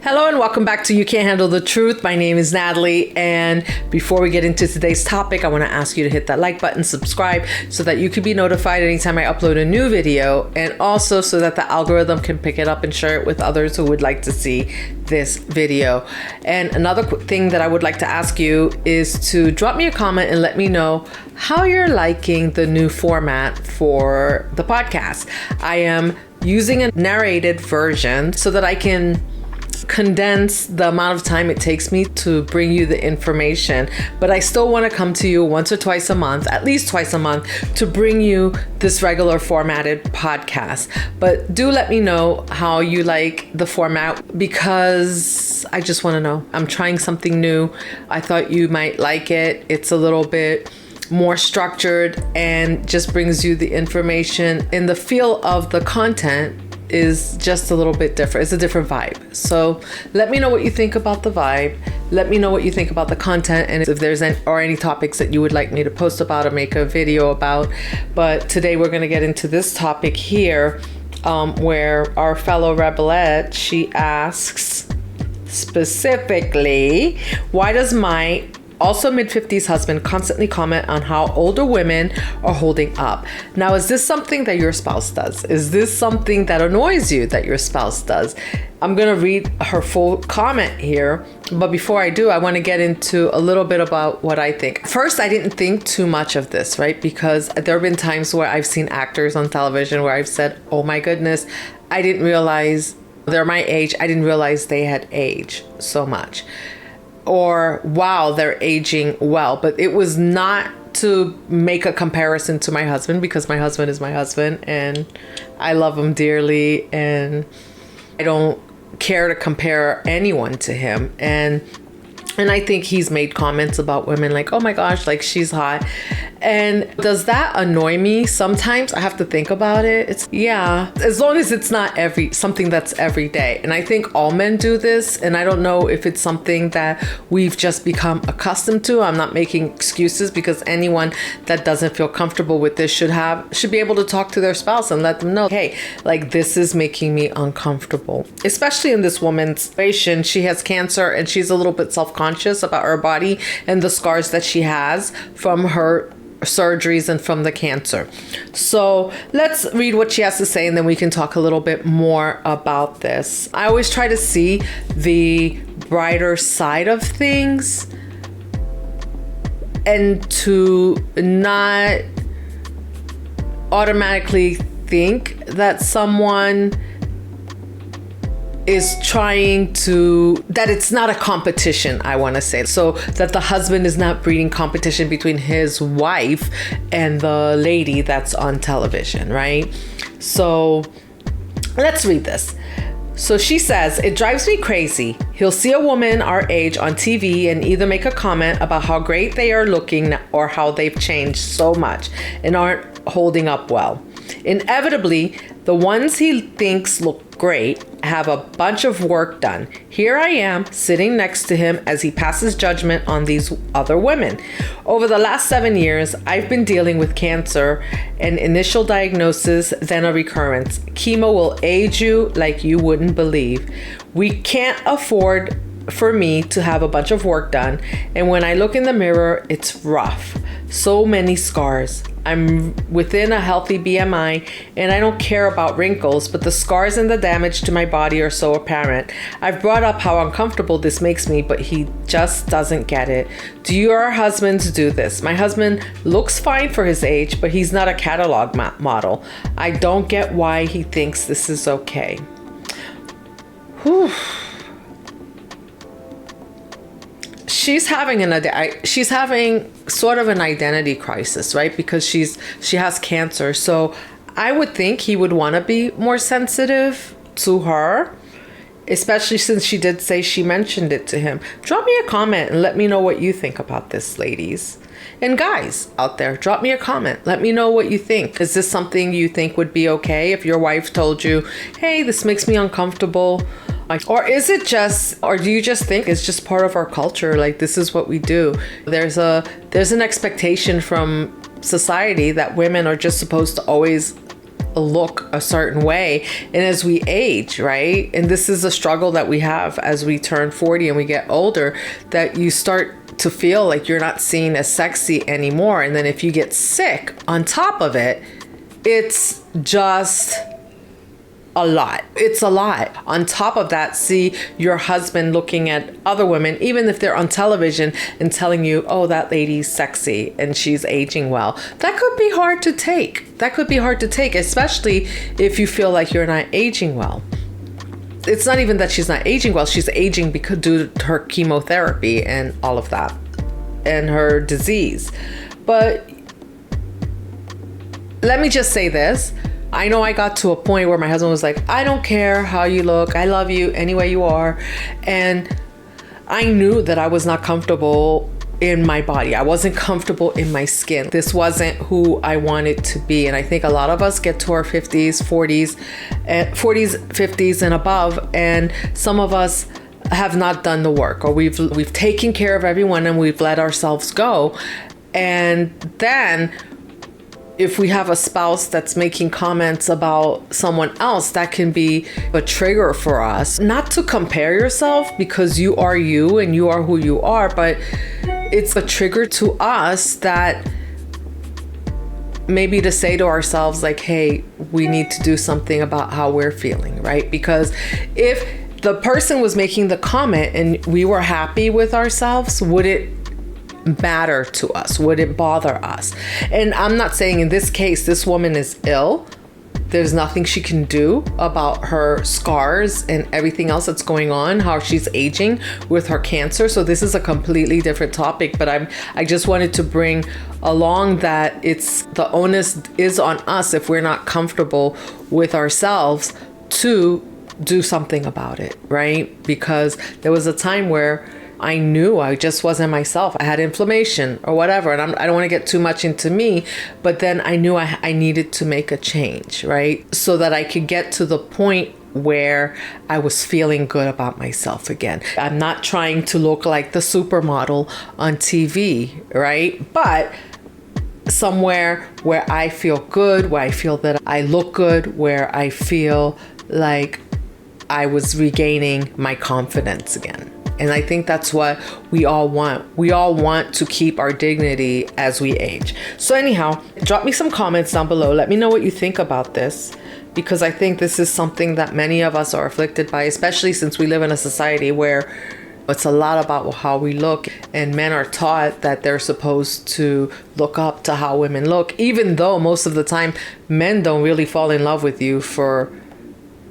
Hello and welcome back to You Can't Handle the Truth. My name is Natalie, and before we get into today's topic, I want to ask you to hit that like button, subscribe, so that you can be notified anytime I upload a new video, and also so that the algorithm can pick it up and share it with others who would like to see this video. And another thing that I would like to ask you is to drop me a comment and let me know how you're liking the new format for the podcast. I am using a narrated version so that I can condense the amount of time it takes me to bring you the information, but I still want to come to you once or twice a month, at least twice a month, to bring you this regular formatted podcast. But do let me know how you like the format, because I just want to know. I'm trying something new. I thought you might like it. It's a little bit more structured and just brings you the information, and the feel of the content is just a little bit different. It's a different vibe. So let me know what you think about the vibe. Let me know what you think about the content, and if there's any topics that you would like me to post about or make a video about. But today we're going to get into this topic here, where our fellow Rebelette, she asks specifically, why does my also mid-50s husband constantly comment on how older women are holding up? Now, is this something that your spouse does? Is this something that annoys you that your spouse does? I'm going to read her full comment here, but before I do, I want to get into a little bit about what I think. First, I didn't think too much of this, right? Because there have been times where I've seen actors on television where I've said, oh my goodness, I didn't realize they're my age. I didn't realize they had aged so much. Or, wow, they're aging well. But it was not to make a comparison to my husband, because my husband is my husband and I love him dearly, and I don't care to compare anyone to him. And I think he's made comments about women like, oh my gosh, like she's hot. And does that annoy me? Sometimes I have to think about it. It's, yeah, as long as it's not something that's every day. And I think all men do this. And I don't know if it's something that we've just become accustomed to. I'm not making excuses, because anyone that doesn't feel comfortable with this should be able to talk to their spouse and let them know, hey, like this is making me uncomfortable. Especially in this woman's situation, she has cancer and she's a little bit self-conscious about her body and the scars that she has from her surgeries and from the cancer. So let's read what she has to say, and then we can talk a little bit more about this. I always try to see the brighter side of things and to not automatically think that someone is that it's not a competition, I want to say. So that the husband is not breeding competition between his wife and the lady that's on television, right? So let's read this. So she says, it drives me crazy. He'll see a woman our age on TV and either make a comment about how great they are looking or how they've changed so much and aren't holding up well. Inevitably, the ones he thinks look great have a bunch of work done. Here I am sitting next to him as he passes judgment on these other women. Over the last 7 years, I've been dealing with cancer, an initial diagnosis, then a recurrence. Chemo will age you like you wouldn't believe. We can't afford for me to have a bunch of work done, and when I look in the mirror, it's rough. So many scars. I'm within a healthy BMI and I don't care about wrinkles, but the scars and the damage to my body are so apparent. I've brought up how uncomfortable this makes me, but he just doesn't get it. Do your husbands do this? My husband looks fine for his age, but he's not a catalog model. I don't get why he thinks this is okay. Whew. She's having sort of an identity crisis, right? Because she has cancer. So I would think he would want to be more sensitive to her, especially since she did say she mentioned it to him. Drop me a comment and let me know what you think about this, ladies. And guys out there, drop me a comment. Let me know what you think. Is this something you think would be okay if your wife told you, hey, this makes me uncomfortable? Or do you just think it's just part of our culture? Like, this is what we do. There's an expectation from society that women are just supposed to always look a certain way. And as we age, right? And this is a struggle that we have as we turn 40 and we get older, that you start to feel like you're not seen as sexy anymore. And then if you get sick on top of it, it's just a lot. It's a lot. On top of that, see your husband looking at other women, even if they're on television, and telling you, oh, that lady's sexy and she's aging well. That could be hard to take. That could be hard to take, especially if you feel like you're not aging well. It's not even that she's not aging well. She's aging because due to her chemotherapy and all of that and her disease. But let me just say this. I know I got to a point where my husband was like, I don't care how you look. I love you any way you are. And I knew that I was not comfortable in my body. I wasn't comfortable in my skin. This wasn't who I wanted to be. And I think a lot of us get to our 50s, 40s, 50s and above. And some of us have not done the work, or we've taken care of everyone and we've let ourselves go. And then if we have a spouse that's making comments about someone else, that can be a trigger for us. Not to compare yourself, because you are you and you are who you are, but it's a trigger to us that maybe to say to ourselves like, hey, we need to do something about how we're feeling, right? Because if the person was making the comment and we were happy with ourselves, would it matter to us? Would it bother us? And I'm not saying in this case this woman is ill. There's nothing she can do about her scars and everything else that's going on, how she's aging with her cancer. So this is a completely different topic, but I just wanted to bring along that it's the onus is on us if we're not comfortable with ourselves to do something about it, right? Because there was a time where I knew I just wasn't myself. I had inflammation or whatever. And I don't want to get too much into me, but then I knew I needed to make a change, right? So that I could get to the point where I was feeling good about myself again. I'm not trying to look like the supermodel on TV, right? But somewhere where I feel good, where I feel that I look good, where I feel like I was regaining my confidence again. And I think that's what we all want. We all want to keep our dignity as we age. So anyhow, drop me some comments down below. Let me know what you think about this, because I think this is something that many of us are afflicted by, especially since we live in a society where it's a lot about how we look, and men are taught that they're supposed to look up to how women look, even though most of the time men don't really fall in love with you for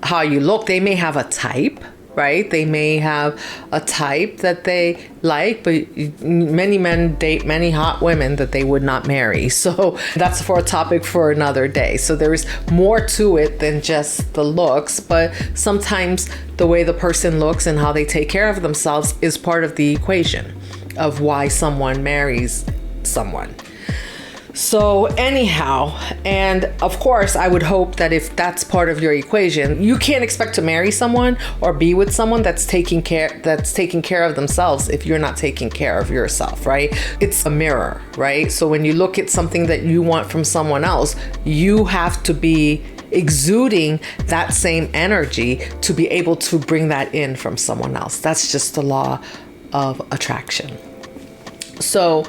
how you look. They may have a type, right? They may have a type that they like, but many men date many hot women that they would not marry. So that's for a topic for another day. So there is more to it than just the looks, but sometimes the way the person looks and how they take care of themselves is part of the equation of why someone marries someone. So anyhow, and of course, I would hope that if that's part of your equation, you can't expect to marry someone or be with someone that's taking care of themselves if you're not taking care of yourself, right? It's a mirror, right? So when you look at something that you want from someone else, you have to be exuding that same energy to be able to bring that in from someone else. That's just the law of attraction. So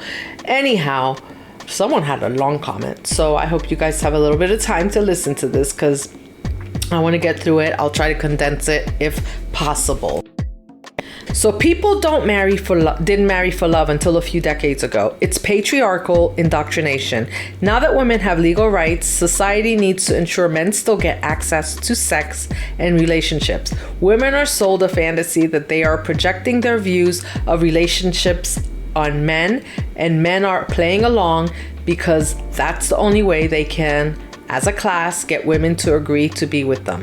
anyhow, someone had a long comment, so I hope you guys have a little bit of time to listen to this because I want to get through it. I'll try to condense it if possible. So people didn't marry for love until a few decades ago. It's patriarchal indoctrination. Now that women have legal rights, society needs to ensure men still get access to sex and relationships. Women are sold a fantasy that they are projecting their views of relationships on men, and men are playing along because that's the only way they can, as a class, get women to agree to be with them.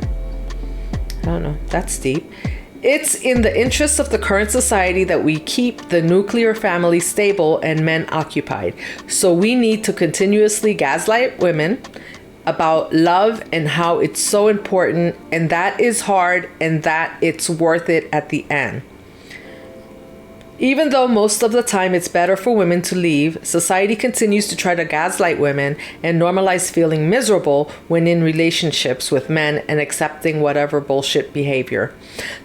I don't know, that's deep. It's in the interest of the current society that we keep the nuclear family stable and men occupied. So we need to continuously gaslight women about love and how it's so important, and that is hard, and that it's worth it at the end. Even though most of the time it's better for women to leave, society continues to try to gaslight women and normalize feeling miserable when in relationships with men and accepting whatever bullshit behavior.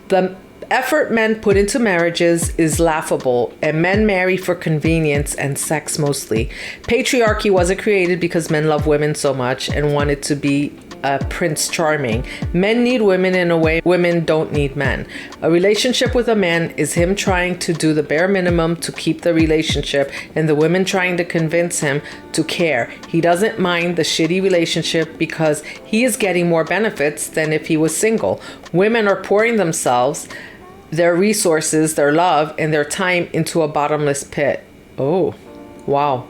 The effort men put into marriages is laughable, and men marry for convenience and sex mostly. Patriarchy wasn't created because men love women so much and wanted to be Prince Charming. Men need women in a way women don't need men. A relationship with a man is him trying to do the bare minimum to keep the relationship and the women trying to convince him to care. He doesn't mind the shitty relationship because he is getting more benefits than if he was single. Women are pouring themselves, their resources, their love, and their time into a bottomless pit. Oh, wow.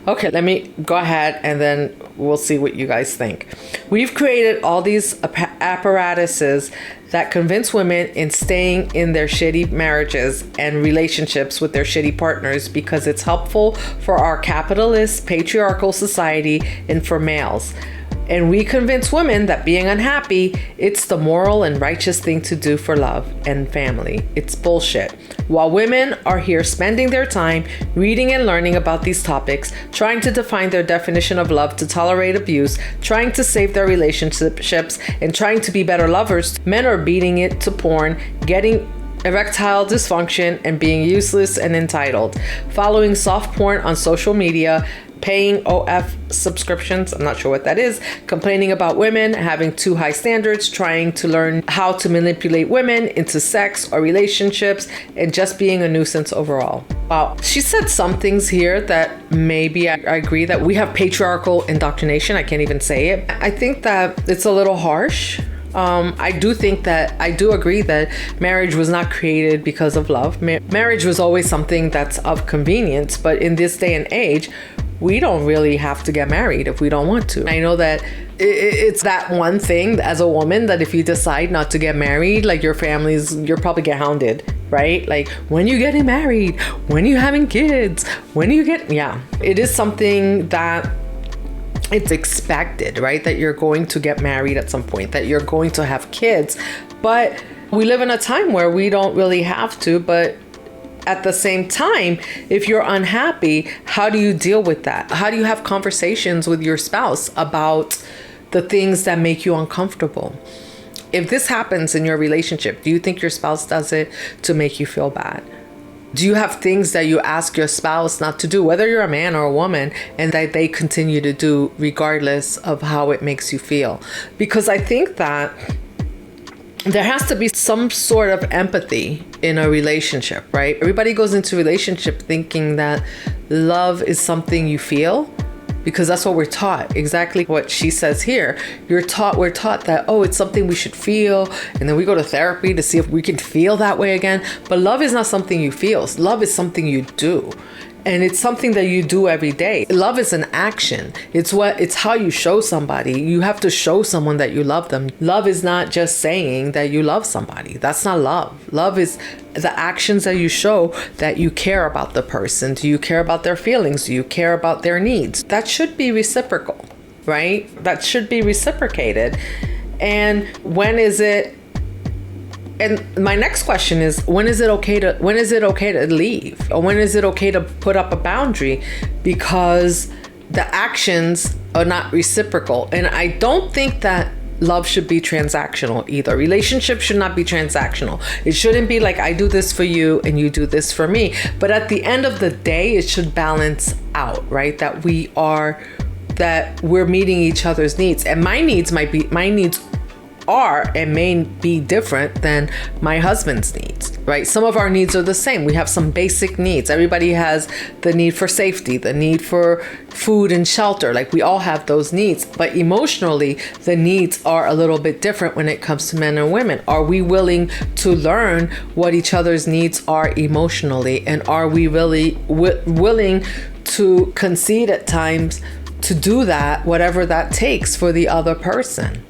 Okay, let me go ahead and then we'll see what you guys think. We've created all these apparatuses that convince women in staying in their shitty marriages and relationships with their shitty partners because it's helpful for our capitalist, patriarchal society and for males. And we convince women that being unhappy, it's the moral and righteous thing to do for love and family. It's bullshit. While women are here spending their time reading and learning about these topics, trying to define their definition of love to tolerate abuse, trying to save their relationships, and trying to be better lovers, men are beating it to porn, getting erectile dysfunction, and being useless and entitled, following soft porn on social media, paying OF subscriptions, I'm not sure what that is, complaining about women, having too high standards, trying to learn how to manipulate women into sex or relationships, and just being a nuisance overall. Wow. She said some things here that maybe I agree that we have patriarchal indoctrination. I can't even say it. I think that it's a little harsh. I do agree that marriage was not created because of love. Marriage was always something that's of convenience, but in this day and age, we don't really have to get married if we don't want to. I know that it's that one thing as a woman that if you decide not to get married, like you'll probably get hounded, right? Like, when you getting married? When you having kids? It is something that it's expected, right? That you're going to get married at some point, that you're going to have kids. But we live in a time where we don't really have to, but at the same time, if you're unhappy, how do you deal with that? How do you have conversations with your spouse about the things that make you uncomfortable? If this happens in your relationship, do you think your spouse does it to make you feel bad? Do you have things that you ask your spouse not to do, whether you're a man or a woman, and that they continue to do regardless of how it makes you feel? Because I think that there has to be some sort of empathy in a relationship, right? Everybody goes into a relationship thinking that love is something you feel, because that's what we're taught. Exactly what she says here. We're taught that, oh, it's something we should feel. And then we go to therapy to see if we can feel that way again. But love is not something you feel. Love is something you do. And it's something that you do every day. Love is an action. It's how you show somebody. You have to show someone that you love them. Love is not just saying that you love somebody. That's not love. Love is the actions that you show that you care about the person. Do you care about their feelings? Do you care about their needs? That should be reciprocal, right? That should be reciprocated. And when is it? And my next question is, when is it okay to leave? Or when is it okay to put up a boundary because the actions are not reciprocal? And I don't think that love should be transactional either. Relationships should not be transactional. It shouldn't be like, I do this for you and you do this for me. But at the end of the day, it should balance out, right? That we're meeting each other's needs. And my needs are and may be different than my husband's needs, right? Some of our needs are the same. We have some basic needs. Everybody has the need for safety, the need for food and shelter. Like, we all have those needs, but emotionally, the needs are a little bit different when it comes to men and women. Are we willing to learn what each other's needs are emotionally? And are we really willing to concede at times to do that, whatever that takes for the other person?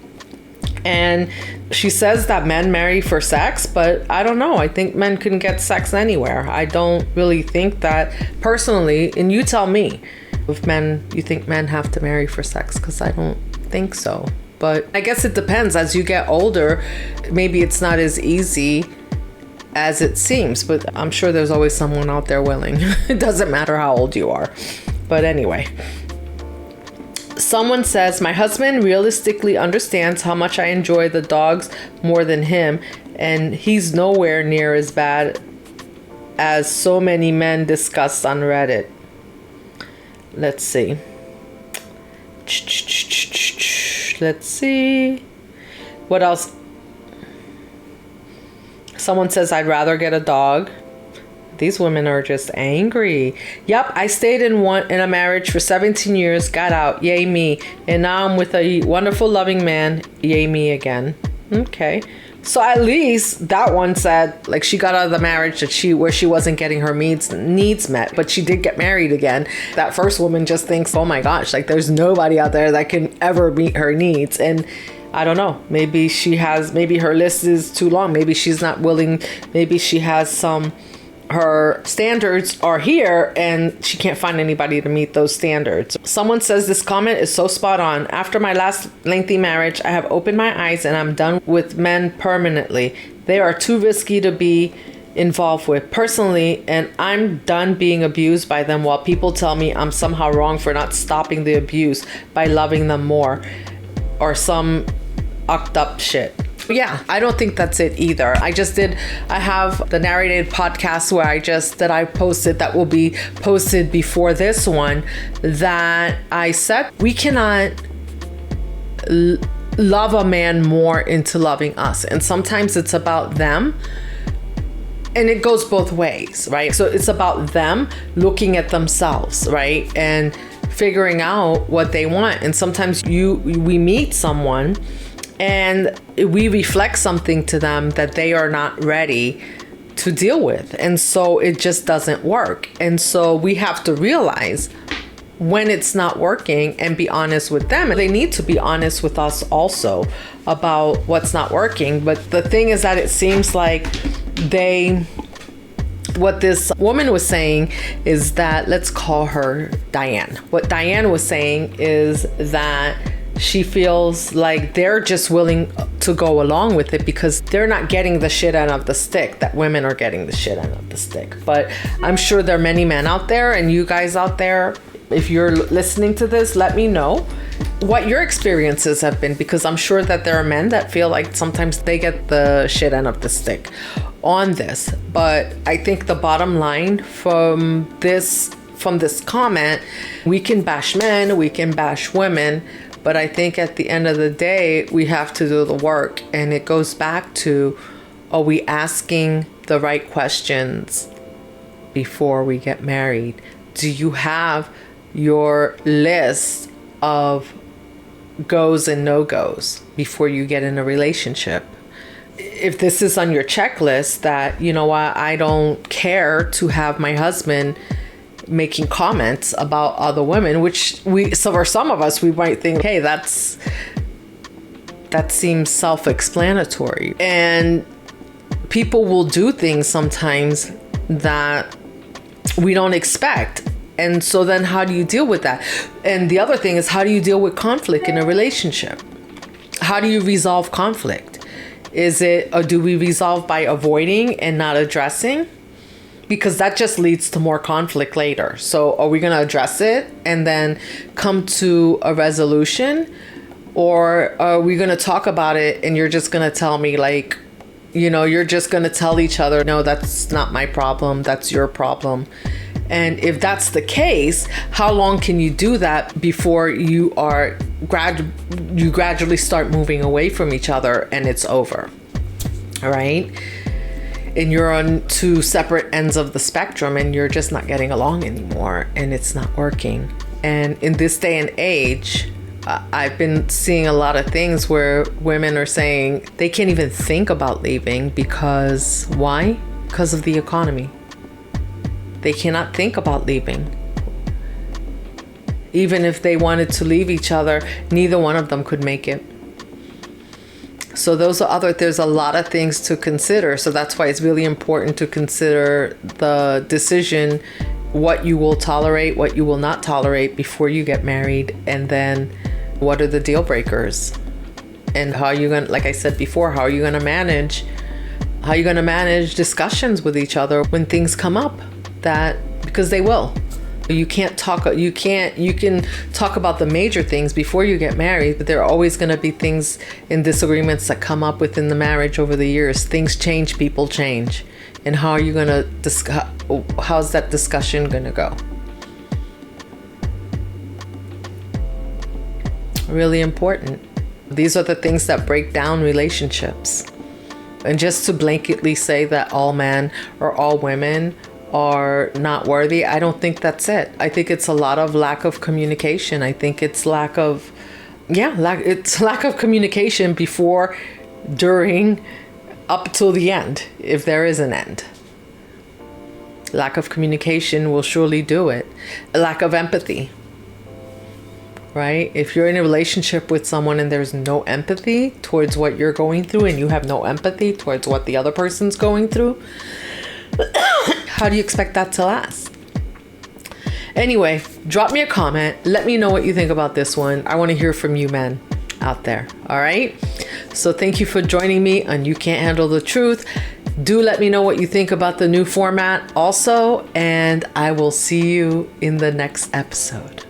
And she says that men marry for sex, but I don't know. I think men can get sex anywhere. I don't really think that personally. And you tell me if you think men have to marry for sex, because I don't think so. But I guess it depends. As you get older, maybe it's not as easy as it seems, but I'm sure there's always someone out there willing. It doesn't matter how old you are. But anyway, someone says, my husband realistically understands how much I enjoy the dogs more than him, and he's nowhere near as bad as so many men discussed on Reddit. Let's see. Let's see. What else? Someone says, I'd rather get a dog. These women are just angry. Yep, I stayed in a marriage for 17 years, got out, yay me. And now I'm with a wonderful, loving man, yay me again. Okay. So at least that one said, like, she got out of the marriage where she wasn't getting her needs met, but she did get married again. That first woman just thinks, oh my gosh, like there's nobody out there that can ever meet her needs. And I don't know, maybe her list is too long. Maybe she's not willing. Maybe she has her standards are here and she can't find anybody to meet those standards. Someone says this comment is so spot on. After my last lengthy marriage, I have opened my eyes and I'm done with men permanently. They are too risky to be involved with personally, and I'm done being abused by them while people tell me I'm somehow wrong for not stopping the abuse by loving them more, or some ucked up shit. Yeah, I don't think that's it either. I have the narrated podcast that I posted that will be posted before this one, that I said we cannot love a man more into loving us. And sometimes it's about them. And it goes both ways, right? So it's about them looking at themselves, right? And figuring out what they want. And sometimes we meet someone and we reflect something to them that they are not ready to deal with. And so it just doesn't work. And so we have to realize when it's not working and be honest with them. They need to be honest with us also about what's not working. But the thing is that it seems like what this woman was saying is that, let's call her Diane. What Diane was saying is that she feels like they're just willing to go along with it because they're not getting the shit end of the stick, that women are getting the shit end of the stick. But I'm sure there are many men out there, and you guys out there, if you're listening to this, let me know what your experiences have been, because I'm sure that there are men that feel like sometimes they get the shit end of the stick on this. But I think the bottom line from this comment, we can bash men, we can bash women, but I think at the end of the day, we have to do the work. And it goes back to, are we asking the right questions before we get married? Do you have your list of goes and no-goes before you get in a relationship? If this is on your checklist that, you know what, I don't care to have my husband making comments about other women, which for some of us, we might think, hey, that seems self-explanatory. And people will do things sometimes that we don't expect. And so then how do you deal with that? And the other thing is, how do you deal with conflict in a relationship? How do you resolve conflict? Do we resolve by avoiding and not addressing? Because that just leads to more conflict later. So are we going to address it and then come to a resolution? Or are we going to talk about it and you're just going to tell me, like, you know, you're just going to tell each other, no, that's not my problem, that's your problem. And if that's the case, how long can you do that before you gradually start moving away from each other and it's over? All right? And you're on two separate ends of the spectrum and you're just not getting along anymore and it's not working. And in this day and age, I've been seeing a lot of things where women are saying they can't even think about leaving because why? Because of the economy. They cannot think about leaving. Even if they wanted to leave each other, neither one of them could make it. So there's a lot of things to consider. So that's why it's really important to consider the decision, what you will tolerate, what you will not tolerate before you get married. And then what are the deal breakers? And how are you going to, like I said before, how are you going to manage How are you going to manage discussions with each other when things come up? Because they will. You can talk about the major things before you get married, but there are always going to be things and disagreements that come up within the marriage over the years. Things change, people change. And how are you going to discuss? How's that discussion going to go? Really important. These are the things that break down relationships. And just to blanketly say that all men or all women are not worthy, I don't think that's it. I think it's a lot of lack of communication. I think it's lack of communication before, during, up till the end, if there is an end. Lack of communication will surely do it. A lack of empathy. Right? If you're in a relationship with someone and there's no empathy towards what you're going through, and you have no empathy towards what the other person's going through, how do you expect that to last? Anyway, drop me a comment. Let me know what you think about this one. I want to hear from you men out there. All right? So thank you for joining me on You Can't Handle the Truth. Do let me know what you think about the new format also, and I will see you in the next episode.